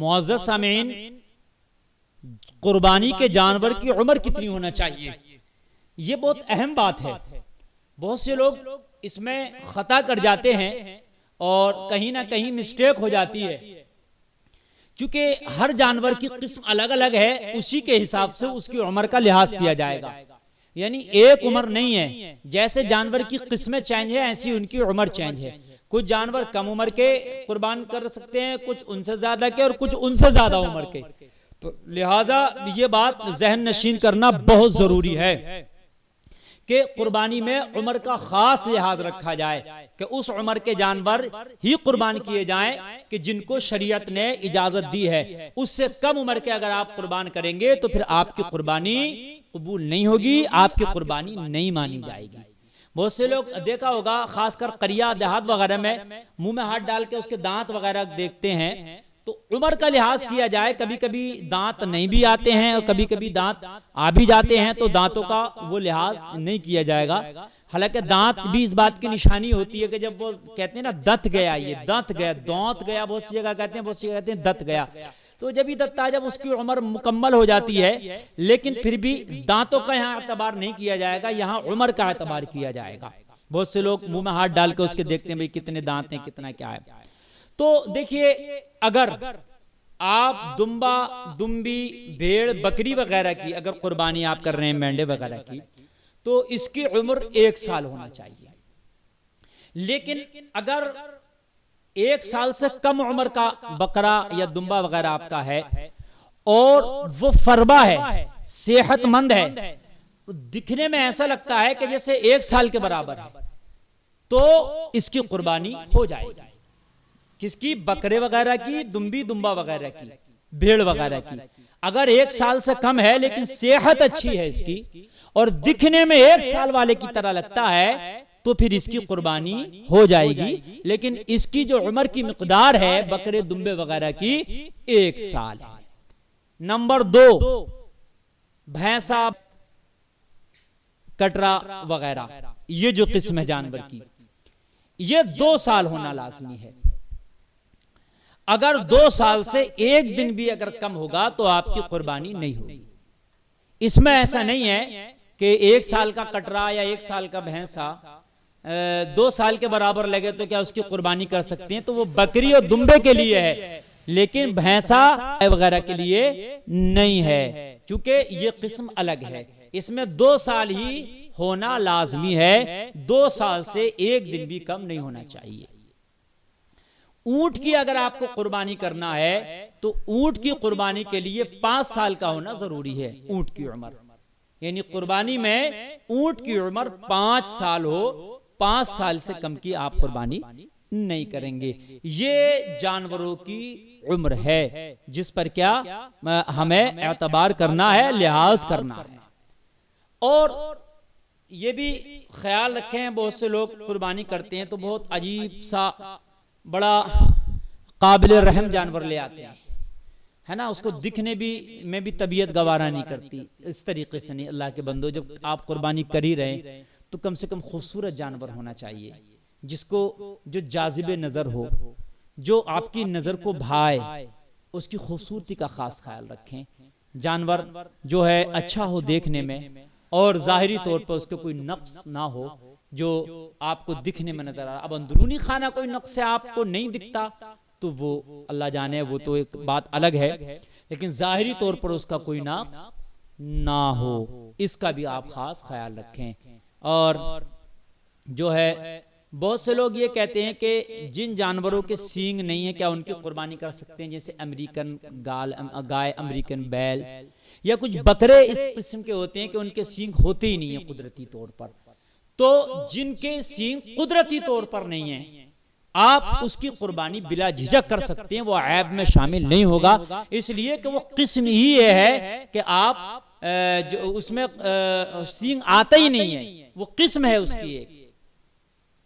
معزز سامعین، قربانی کے جانور کی عمر کتنی ہونا چاہیے، یہ بہت اہم بات ہے۔ بہت سے لوگ اس میں خطا کر جاتے ہیں اور کہیں نہ کہیں مسٹیک ہو جاتی ہے، کیونکہ ہر جانور کی قسم الگ الگ ہے، اسی کے حساب سے اس کی عمر کا لحاظ کیا جائے گا۔ یعنی ایک عمر نہیں ہے، جیسے جانور کی قسمیں چینج ہیں ایسی ان کی عمر چینج ہے۔ کچھ جانور کم عمر کے قربان کر سکتے ہیں، کچھ ان سے زیادہ کے، اور کچھ ان سے زیادہ عمر کے، تو لہٰذا یہ بات ذہن نشین کرنا بہت ضروری ہے کہ قربانی میں عمر کا خاص لحاظ رکھا جائے کہ اس عمر کے جانور ہی قربان کیے جائیں کہ جن کو شریعت نے اجازت دی ہے۔ اس سے کم عمر کے اگر آپ قربان کریں گے تو پھر آپ کی قربانی قبول نہیں ہوگی، آپ کی قربانی نہیں مانی جائے گی۔ بہت سے لوگ دیکھا ہوگا، خاص کر قریہ دیہات وغیرہ میں منہ میں ہاتھ ڈال کے اس کے دانت وغیرہ دیکھتے ہیں، تو عمر کا لحاظ کیا جائے، کبھی کبھی دانت نہیں بھی آتے ہیں اور کبھی کبھی دانت آ بھی جاتے ہیں، تو دانتوں کا وہ لحاظ نہیں کیا جائے گا۔ حالانکہ دانت بھی اس بات کی نشانی ہوتی ہے کہ جب وہ کہتے ہیں نا دت گیا، یہ دانت گیا، دانت گیا، بہت سی جگہ کہتے ہیں، بہت سی جگہ کہتے ہیں دت گیا، تو جب ہی دتا جب اس کی عمر مکمل ہو جاتی ہے، لیکن پھر بھی دانتوں کا یہاں اعتبار نہیں کیا جائے گا، یہاں عمر کا اعتبار کیا جائے گا۔ بہت سے لوگ منہ میں ہاتھ ڈال کے اس کے دیکھتے ہیں بھئی کتنے دانت ہیں، کتنا کیا ہے۔ تو دیکھیے، اگر آپ دمبا، دمبی، بھیڑ، بکری وغیرہ کی اگر قربانی آپ کر رہے ہیں، مینڈے وغیرہ کی، تو اس کی عمر 1 سال ہونا چاہیے۔ لیکن اگر 1 سال سے کم عمر کا بکرا یا دمبا وغیرہ آپ کا ہے اور وہ فربا ہے، صحت مند ہے، دکھنے میں ایسا لگتا ہے کہ جیسے 1 سال کے برابر ہے، تو اس کی قربانی ہو جائے گی۔ کس کی؟ بکرے وغیرہ کی، دمبی دمبا وغیرہ کی، بھیڑ وغیرہ کی۔ اگر 1 سال سے کم ہے لیکن صحت اچھی ہے اس کی اور دکھنے میں 1 سال والے کی طرح لگتا ہے، تو پھر اس کی قربانی ہو جائے گی۔ لیکن اس کی جو عمر کی مقدار ہے بکرے دمبے وغیرہ کی 1 سال ہے۔ نمبر 2، بھینسا، کٹرا وغیرہ، یہ جو قسم ہے جانور کی، یہ 2 سال ہونا لازمی ہے۔ اگر 2 سال سے 1 دن بھی اگر کم ہوگا تو آپ کی قربانی نہیں ہوگی۔ اس میں ایسا نہیں ہے کہ 1 سال کا کٹرا یا 1 سال کا بھینسا 2 سال کے برابر لگے تو کیا اس کی قربانی کر سکتے ہیں، تو وہ بکری اور دمبے کے لیے ہے، لیکن بھینسا وغیرہ کے لیے نہیں ہے، کیونکہ یہ قسم الگ ہے۔ اس میں 2 سال ہی ہونا لازمی ہے، 2 سال سے 1 دن بھی کم نہیں ہونا چاہیے۔ اونٹ کی اگر آپ کو قربانی کرنا ہے تو اونٹ کی قربانی کے لیے 5 سال کا ہونا ضروری ہے۔ اونٹ کی عمر، یعنی قربانی میں اونٹ کی عمر 5 سال ہو، 5 سال سے کم کی آپ قربانی نہیں کریں گے۔ یہ جانوروں کی عمر ہے جس پر کیا ہمیں اعتبار کرنا ہے، لحاظ کرنا ہے۔ اور یہ بھی خیال رکھیں، بہت سے لوگ قربانی کرتے ہیں تو بہت عجیب سا بڑا قابل رحم جانور لے آتے ہیں، ہے نا، اس کو دکھنے میں بھی طبیعت گوارا نہیں کرتی۔ اس طریقے سے نہیں، اللہ کے بندو، جب آپ قربانی کر ہی رہے تو کم سے کم خوبصورت جانور ہونا چاہیے، جس کو جو جاذب نظر ہو، جو آپ کی نظر کو بھائے، اس کی خوبصورتی کا خاص خیال رکھیں۔ جانور جو ہے اچھا ہو دیکھنے میں اور ظاہری طور پر اس کے کوئی نقص نہ ہو جو آپ کو دکھنے میں نظر آ رہا۔ اب اندرونی خانہ کوئی نقص ہے آپ کو نہیں دکھتا تو وہ اللہ جانے، وہ تو ایک بات الگ ہے، لیکن ظاہری طور پر اس کا کوئی نقص نہ ہو، اس کا بھی آپ خاص خیال رکھیں۔ اور جو ہے بہت سے لوگ یہ کہتے ہیں کہ جن جانوروں کے سینگ نہیں ہیں کیا ان کی قربانی کر سکتے ہیں، جیسے امریکن گائے، امریکن بیل، یا کچھ بکرے اس قسم کے ہوتے ہیں کہ ان کے سینگ ہوتے ہی نہیں ہیں قدرتی طور پر۔ تو جن کے سینگ قدرتی طور پر نہیں ہیں آپ اس کی قربانی بلا جھجک کر سکتے ہیں، وہ عیب میں شامل نہیں ہوگا، اس لیے کہ وہ قسم ہی یہ ہے کہ آپ جو اس میں سینگ آتا ہی نہیں ہے، وہ قسم ہے اس کی، ایک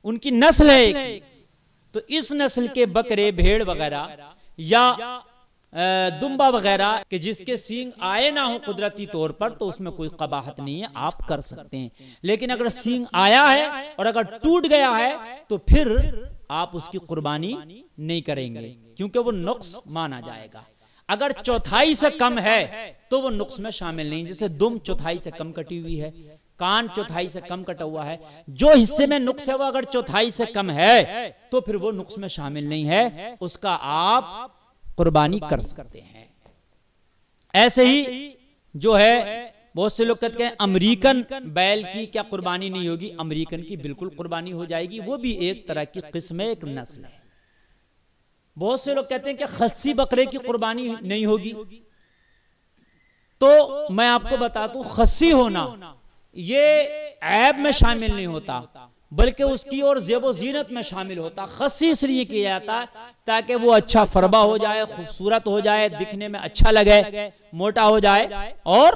ان کی نسل ہے ایک۔ تو اس نسل کے بکرے، بھیڑ وغیرہ یا دمبا وغیرہ کہ جس کے سینگ آئے نہ ہوں قدرتی طور پر، تو اس میں کوئی قباحت نہیں ہے، آپ کر سکتے ہیں۔ لیکن اگر سینگ آیا ہے اور اگر ٹوٹ گیا ہے تو پھر آپ اس کی قربانی نہیں کریں گے، کیونکہ وہ نقص مانا جائے گا۔ اگر چوتھائی سے کم ہے تو وہ نقص میں شامل نہیں. جیسے دم چوتھائی سے کم کٹی ہوئی ہے, کان چوتھائی سے کم کٹا ہوا ہے, جو حصے میں نقص ہے وہ اگر چوتھائی سے کم ہے تو پھر وہ نقص میں شامل نہیں ہے, اس کا آپ قربانی کر سکتے ہیں. ایسے ہی جو ہے بہت سے لوگ کہتے ہیں امریکن بیل کی کیا قربانی نہیں ہوگی؟ امریکن کی بالکل قربانی ہو جائے گی, وہ بھی ایک طرح کی قسم ہے, ایک نسل ہے. بہت سے لوگ کہتے ہیں کہ خصی بکرے کی قربانی نہیں ہوگی, تو میں آپ کو بتاتا ہوں خصی ہونا یہ عیب میں شامل نہیں ہوتا بلکہ اس کی اور زیب و زینت میں شامل ہوتا. خصی اس لیے کیا جاتا ہے تاکہ وہ اچھا فربا ہو جائے, خوبصورت ہو جائے, دکھنے میں اچھا لگے, موٹا ہو جائے اور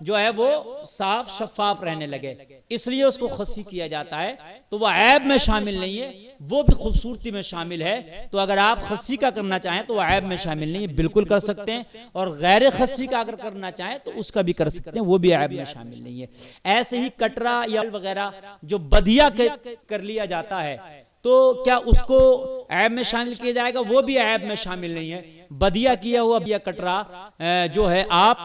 جو ہے وہ صاف شفاف رہنے لگے, اس لیے اس کو خصی کیا جاتا ہے. تو وہ عیب میں شامل نہیں ہے, وہ بھی خوبصورتی میں شامل ہے. تو اگر آپ خصی کا کرنا چاہیں تو وہ عیب میں شامل نہیں ہے, بالکل کر سکتے ہیں. اور غیر خصی کا اگر کرنا چاہیں تو اس کا بھی کر سکتے ہیں, وہ بھی عیب میں شامل نہیں ہے. ایسے ہی کٹرا یا وغیرہ جو بدیا کر لیا جاتا ہے تو کیا اس کو عیب میں شامل کیا جائے گا؟ وہ بھی عیب میں شامل نہیں ہے. بدیا کیا ہوا یا کٹرا جو ہے آپ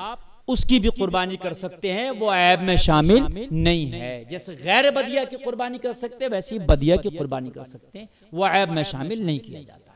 اس کی بھی قربانی کر سکتے ہیں, وہ عیب میں شامل نہیں ہے. جیسے غیر بدیا کی قربانی کر سکتے ہیں ویسے ہی بدیا کی قربانی کر سکتے ہیں, وہ عیب میں شامل نہیں کیا جاتا.